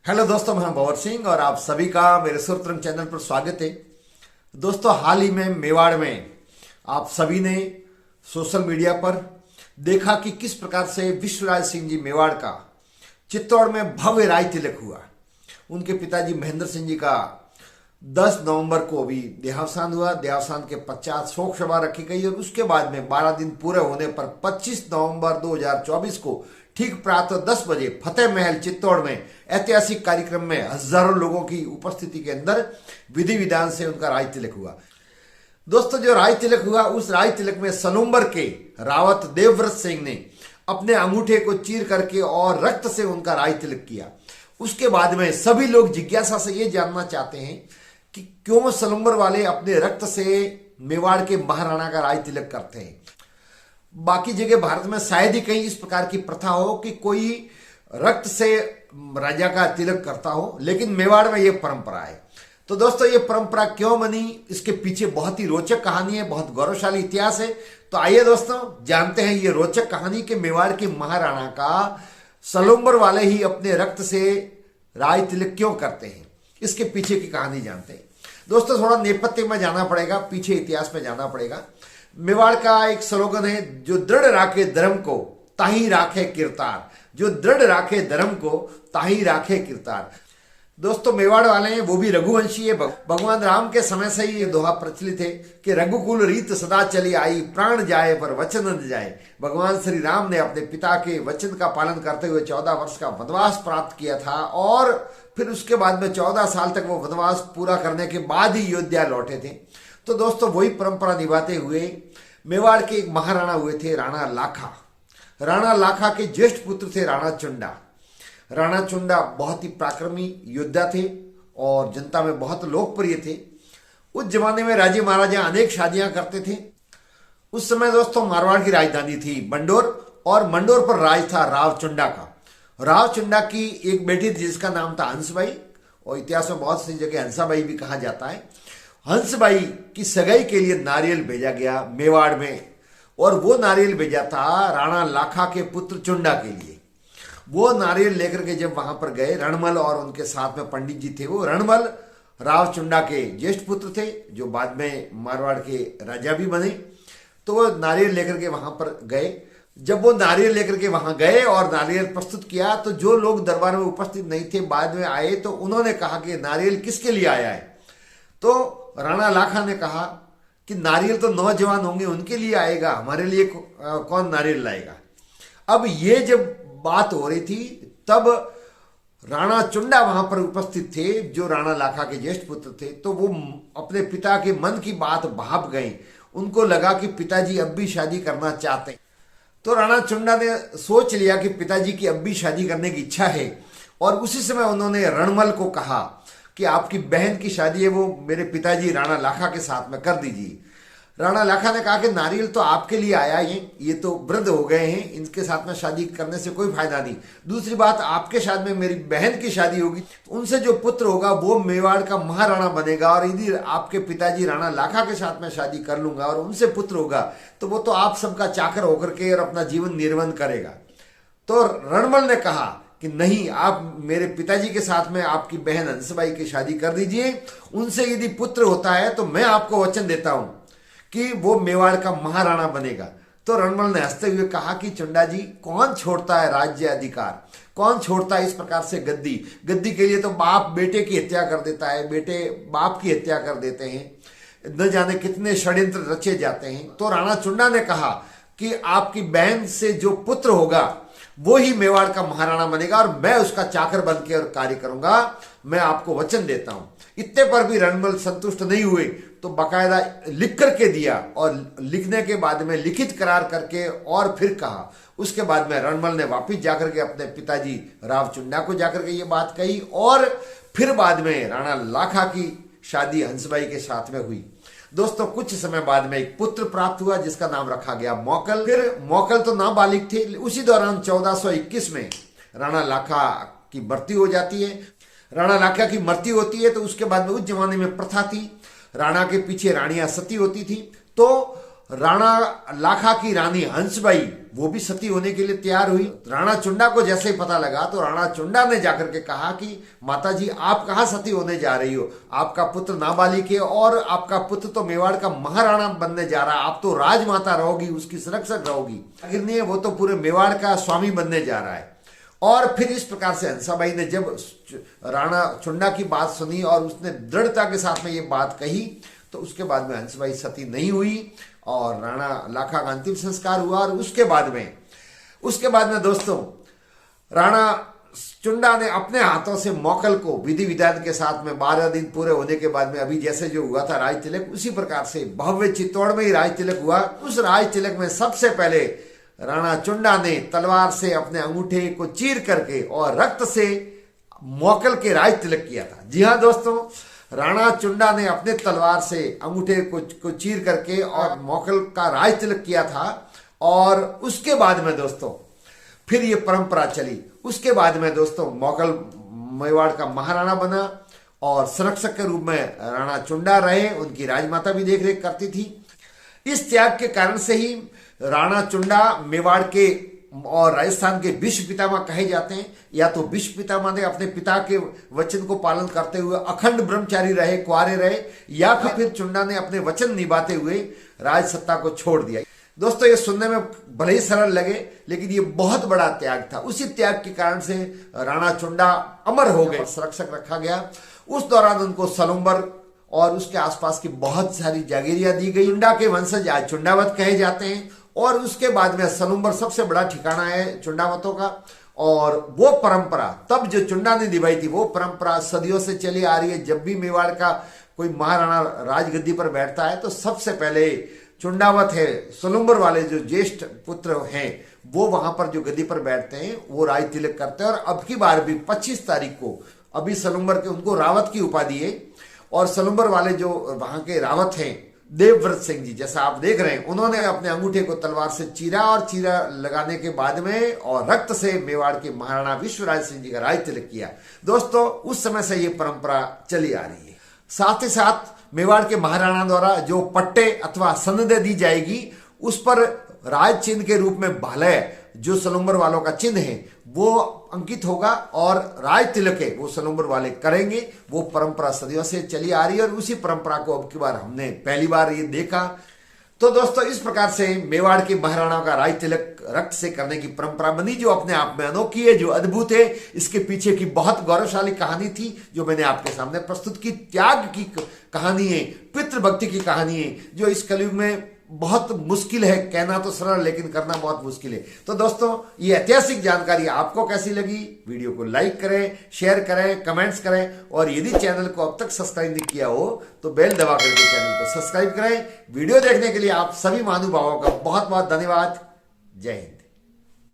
Hello दोस्तों, मैं भंवर सिंह और आप सभी का मेरे सुरतरंग चैनल पर स्वागत है। दोस्तों, हाल ही में मेवाड़ में आप सभी ने सोशल मीडिया पर देखा कि किस प्रकार से विश्वराज सिंह जी मेवाड़ का चित्तौड़ में भव्य राज तिलक हुआ। उनके पिताजी महेंद्र सिंह जी का 10 नवंबर को अभी देहावसान हुआ। देहावसान के पश्चात शोक सभा रखी गई और उसके बाद में 12 दिन पूरे होने पर 25 नवंबर 2024 को ठीक प्रातः 10 बजे फतेह महल चित्तौड़ में ऐतिहासिक कार्यक्रम में हजारों लोगों की उपस्थिति के अंदर विधि विधान से उनका राज तिलक हुआ। दोस्तों, जो राज तिलक हुआ उस राज तिलक में सलूम्बर के रावत देवव्रत सिंह ने अपने अंगूठे को चीर करके और रक्त से उनका राज तिलक किया। उसके बाद में सभी लोग जिज्ञासा से ये जानना चाहते हैं कि क्यों सलूम्बर वाले अपने रक्त से मेवाड़ के महाराणा का राज तिलक करते हैं। बाकी जगह भारत में शायद ही कहीं इस प्रकार की प्रथा हो कि कोई रक्त से राजा का तिलक करता हो, लेकिन मेवाड़ में यह परंपरा है। तो दोस्तों, ये परंपरा क्यों बनी, इसके पीछे बहुत ही रोचक कहानी है, बहुत गौरवशाली इतिहास है। तो आइए दोस्तों, जानते हैं ये रोचक कहानी कि मेवाड़ के महाराणा का सलूम्बर वाले ही अपने रक्त से राज तिलक क्यों करते हैं, इसके पीछे की कहानी जानते हैं। दोस्तों, थोड़ा नेपथ्य में जाना पड़ेगा, पीछे इतिहास में जाना पड़ेगा। मेवाड़ का एक स्लोगन है, जो दृढ़ राखे धर्म को ताही राखे किरतार। जो दृढ़ राखे धर्म को ताही राखे किरतार। दोस्तों, मेवाड़ वाले हैं वो भी रघुवंशी है। भगवान राम के समय से ही ये दोहा प्रचलित है कि रघुकुल रीत सदा चली आई, प्राण जाए पर वचन न जाए। भगवान श्री राम ने अपने पिता के वचन का पालन करते हुए 14 वर्ष का वनवास प्राप्त किया था और फिर उसके बाद में 14 साल तक वो वनवास पूरा करने के बाद ही अयोध्या लौटे थे। तो दोस्तों, वही परंपरा निभाते हुए मेवाड़ के एक महाराणा हुए थे, राणा लाखा। राणा लाखा के ज्येष्ठ पुत्र थे राणा चुंडा। राणा चुंडा बहुत ही पराक्रमी योद्धा थे और जनता में बहुत लोकप्रिय थे। उस जमाने में राजे महाराजा अनेक शादियां करते थे। उस समय दोस्तों, मारवाड़ की राजधानी थी मंडोर और मंडोर पर राज था राव चुंडा का। राव चुंडा की एक बेटी थी जिसका नाम था हंसबाई, और इतिहास में बहुत सी जगह हंसाबाई भी कहा जाता है। हंसबाई की सगाई के लिए नारियल भेजा गया मेवाड़ में, और वो नारियल भेजा था राणा लाखा के पुत्र चुंडा के लिए। वो नारियल लेकर के जब वहां पर गए, रणमल और उनके साथ में पंडित जी थे। वो रणमल राव चुंडा के ज्येष्ठ पुत्र थे जो बाद में मारवाड़ के राजा भी बने। तो वो नारियल लेकर के वहां पर गए। जब वो नारियल लेकर के वहां गए और नारियल प्रस्तुत किया, तो जो लोग दरबार में उपस्थित नहीं थे बाद में आए, तो उन्होंने कहा कि नारियल किसके लिए आया है। तो राणा लाखा ने कहा कि नारियल तो नौजवान होंगे, उनके लिए आएगा, हमारे लिए कौन नारियल लाएगा। अब ये जब बात हो रही थी, तब राणा चुंडा वहां पर उपस्थित थे जो राणा लाखा के ज्येष्ठ पुत्र थे। तो वो अपने पिता के मन की बात भाप गए। उनको लगा कि पिताजी अब भी शादी करना चाहते हैं। तो राणा चुंडा ने सोच लिया कि पिताजी की अब भी शादी करने की इच्छा है, और उसी समय उन्होंने रणमल को कहा कि आपकी बहन की शादी है वो मेरे पिताजी राणा लाखा के साथ में कर दीजिए। राणा लाखा ने कहा कि नारियल तो आपके लिए आया है, ये तो वृद्ध हो गए हैं, इनके साथ में शादी करने से कोई फायदा नहीं। दूसरी बात, आपके साथ में मेरी बहन की शादी होगी, उनसे जो पुत्र होगा वो मेवाड़ का महाराणा बनेगा, और यदि आपके पिताजी राणा लाखा के साथ में शादी कर लूंगा और उनसे पुत्र होगा, तो वो तो आप सबका चाकर होकर के और अपना जीवन निर्वहन करेगा। तो रणमल ने कहा कि नहीं, आप मेरे पिताजी के साथ में आपकी बहन हंसबाई की शादी कर दीजिए। उनसे यदि पुत्र होता है तो मैं आपको वचन देता हूं कि वो मेवाड़ का महाराणा बनेगा। तो रणमल ने हंसते हुए कहा कि चुंडा जी, कौन छोड़ता है राज्य अधिकार, कौन छोड़ता है इस प्रकार से गद्दी। गद्दी के लिए तो बाप बेटे की हत्या कर देता है, बेटे बाप की हत्या कर देते हैं, न जाने कितने षड्यंत्र रचे जाते हैं। तो राणा चुंडा ने कहा कि आपकी बहन से जो पुत्र होगा वो ही मेवाड़ का महाराणा बनेगा, और मैं उसका चाकर बन के और कार्य करूंगा, मैं आपको वचन देता हूं। इतने पर भी रणमल संतुष्ट नहीं हुए, तो बाकायदा लिख करके दिया, और लिखने के बाद में लिखित करार करके और फिर कहा। उसके बाद में रणमल ने वापिस जाकर के अपने पिताजी राव चुंडा को जाकर के ये बात कही, और फिर बाद में राणा लाखा की शादी हंसबाई के साथ में हुई। दोस्तों, कुछ समय बाद में एक पुत्र प्राप्त हुआ जिसका नाम रखा गया मौकल। फिर मौकल तो नाबालिग थे। उसी दौरान 1421 में राणा लाखा की मृत्यु हो जाती है। राणा लाखा की मृत्यु होती है तो उसके बाद में उस जमाने में प्रथा थी, राणा के पीछे रानियां सती होती थी। तो राणा लाखा की रानी हंसबाई वो भी सती होने के लिए तैयार हुई। राणा चुंडा को जैसे ही पता लगा तो राणा चुंडा ने जाकर के कहा कि माताजी आप कहां सती होने जा रही हो, आपका पुत्र नाबालिग है और आपका पुत्र तो मेवाड़ का महाराणा बनने जा रहा है, आप तो राजमाता रहोगी, उसकी संरक्षक रहोगी, गिरनी है वो तो पूरे मेवाड़ का स्वामी बनने जा रहा है। और फिर इस प्रकार से हंसाबाई ने जब राणा चुंडा की बात सुनी और उसने दृढ़ता के साथ में ये बात कही तो उसके बाद में हंसबाई सती नहीं हुई और राणा लाखा का अंतिम संस्कार हुआ। और उसके बाद में दोस्तों राणा चुंडा ने अपने हाथों से मौकल को विधि विधान के साथ में 12 दिन पूरे होने के बाद में अभी जैसे जो हुआ था राज तिलक, उसी प्रकार से भव्य चित्तौड़ में ही राज तिलक हुआ। उस राज तिलक में सबसे पहले राणा चुंडा ने तलवार से अपने अंगूठे को चीर करके और रक्त से मौकल के राज तिलक किया था। जी हाँ दोस्तों, राणा चुंडा ने अपने तलवार से अंगूठे को चीर करके और मौकल का राज तिलक किया था। और उसके बाद में दोस्तों फिर ये परंपरा चली। उसके बाद में दोस्तों मौकल मेवाड़ का महाराणा बना और संरक्षक के रूप में राणा चुंडा रहे, उनकी राजमाता भी देख रेख करती थी। इस त्याग के कारण से ही राणा चुंडा मेवाड़ के और राजस्थान के विश्व पितामह कहे जाते हैं। या तो विश्व पितामह ने अपने पिता के वचन को पालन करते हुए अखंड ब्रह्मचारी रहे, कुंवारे रहे, या फिर चुंडा ने अपने वचन निभाते हुए राज सत्ता को छोड़ दिया। दोस्तों ये सुनने में भले ही सरल लगे लेकिन ये बहुत बड़ा त्याग था। उसी त्याग के कारण से राणा चुंडा अमर हो गए, संरक्षक रखा गया। उस दौरान उनको सलुम्बर और उसके आसपास की बहुत सारी जागीरियां दी गई। चुंडा के वंशज आज चुंडावत कहे जाते हैं। और उसके बाद में सलुम्बर सबसे बड़ा ठिकाना है चुंडावतों का। और वो परंपरा तब जो चुंडा ने निभाई थी वो परंपरा सदियों से चली आ रही है। जब भी मेवाड़ का कोई महाराणा राजगद्दी पर बैठता है तो सबसे पहले चुंडावत है, सलुम्बर वाले जो ज्येष्ठ पुत्र हैं वो वहां पर जो गद्दी पर बैठते हैं वो राज तिलक करते हैं। और अब की बार भी 25 तारीख को अभी सलुम्बर के उनको रावत की उपाधि है। और सलुम्बर वाले जो वहां के रावत हैं देवव्रत सिंह जी, जैसा आप देख रहे हैं, उन्होंने अपने अंगूठे को तलवार से चीरा और चीरा लगाने के बाद में और रक्त से मेवाड़ के महाराणा विश्वराज सिंह जी का राज तिलक किया। दोस्तों उस समय से ये परंपरा चली आ रही है। साथ ही साथ मेवाड़ के महाराणा द्वारा जो पट्टे अथवा सनदें दी जाएगी उस पर राज चिन्ह के रूप में भालय जो सलुम्बर वालों का चिन्ह है वो अंकित होगा और राज तिलक है वो सलुम्बर वाले करेंगे। वो परंपरा सदियों से चली आ रही है और उसी परंपरा को अब की बार हमने पहली बार ये देखा। तो दोस्तों इस प्रकार से मेवाड़ के महाराणा का राज तिलक रक्त से करने की परंपरा बनी, जो अपने आप में अनोखी है, जो अद्भुत है। इसके पीछे की बहुत गौरवशाली कहानी थी जो मैंने आपके सामने प्रस्तुत की। त्याग की कहानी है, पितृभक्ति की कहानी है, जो इस कलयुग में बहुत मुश्किल है। कहना तो सरल लेकिन करना बहुत मुश्किल है। तो दोस्तों ये ऐतिहासिक जानकारी आपको कैसी लगी? वीडियो को लाइक करें, शेयर करें, कमेंट्स करें और यदि चैनल को अब तक सब्सक्राइब नहीं किया हो तो बेल दबा करके चैनल को सब्सक्राइब करें। वीडियो देखने के लिए आप सभी महानुभावों का बहुत बहुत धन्यवाद। जय हिंद।